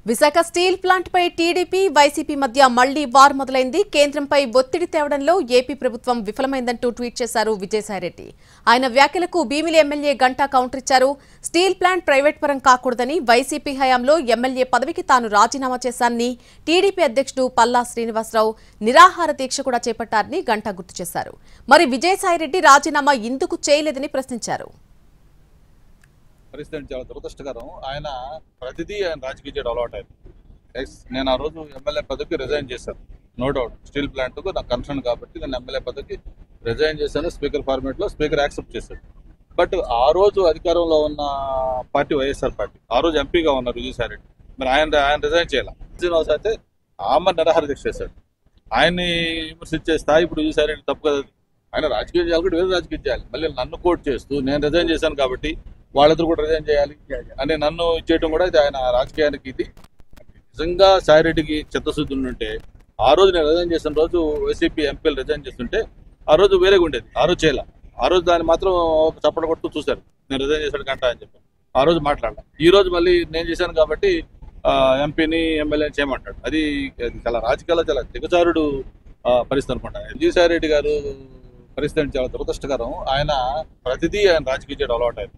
Visakha steel plant పై TDP YCP మధ్య మళ్లీ war మొదలైంది. కేంద్రంపై ఒత్తిడి తేవడంలో ఏపీ ప్రభుత్వం విఫలమైందంటూ ట్వీట్ చేశారు విజయసాయిరెడ్డి. ఆయన వ్యాఖ్యలకు భీమిలి ఎమ్మెల్యే గంటా కౌంటర్ ఇచ్చారు. స్టీల్ ప్లాంట్ ప్రైవేట్ పరం కాకూడదని వైసీపీ హయాంలో ఎమ్మెల్యే పదవికి తాను రాజీనామా చేశానని టీడీపీ అధ్యక్షుడు పల్లా శ్రీనివాసరావు నిరాహార దీక్ష కూడా చేపట్టారని గంటా గుర్తు చేశారు. మరి విజయసాయిరెడ్డి రాజీనామా ఎందుకు చేయలేదని ప్రశ్నించారు. పరిస్థితి చాలా దురదృష్టకరం. ఆయన ప్రతిదీ ఆయన రాజకీయ చేయడం అలవాటు అయింది. నేను ఆ రోజు ఎమ్మెల్యే పదవికి రిజైన్ చేశాను. నో డౌట్ స్టీల్ ప్లాంట్కు నాకు కన్సర్న్ కాబట్టి నేను ఎమ్మెల్యే పదవికి రిజైన్ చేశాను. స్పీకర్ ఫార్మేట్లో స్పీకర్ యాక్సెప్ట్ చేశాడు. బట్ ఆ రోజు అధికారంలో ఉన్న పార్టీ వైఎస్ఆర్ పార్టీ, ఆ రోజు ఎంపీగా ఉన్నారు విజయసాయిరెడ్డి. మరి ఆయన రిజైన్ చేయాలి. శ్రీనివాస్ అయితే ఆమె నిరాహార దీక్ష చేశాడు. ఆయన్ని విమర్శించే స్థాయి ఇప్పుడు విజయసాయిరెడ్డి తప్పు కదా. ఆయన రాజకీయం చేయాలి కూడా వేరే రాజకీయం చేయాలి. మళ్ళీ నన్ను కోట్ చేస్తూ నేను రిజైన్ చేశాను కాబట్టి వాళ్ళిద్దరు కూడా రిజైన్ చేయాలి అని నన్ను ఇచ్చేయడం కూడా ఇది ఆయన రాజకీయానికి. ఇది నిజంగా సాయిరెడ్డికి చిత్తశుద్ధి ఉంటే ఆ రోజు నేను రిజైన్ చేసిన రోజు వైసీపీ ఎంపీలు రిజైన్ చేస్తుంటే ఆ రోజు వేరేగా ఉండేది. ఆ రోజు చేయాల. ఆ రోజు దాన్ని మాత్రం చప్పట కొడుతూ చూశారు. నేను రిజైన్ చేశాడు గంట అని చెప్పి ఆ రోజు మాట్లాడాల. ఈ రోజు మళ్ళీ నేను చేశాను కాబట్టి ఎంపీని ఎమ్మెల్యేని చేయమంటాడు. అది చాలా రాజకీయాల్లో చాలా దిగజారుడు పరిస్థితి అనుకుంటా. విజయసాయిరెడ్డి గారు పరిస్థితి చాలా దురదృష్టకరం. ఆయన ప్రతిదీ ఆయన రాజకీయ చేయడం అలవాటు అయింది.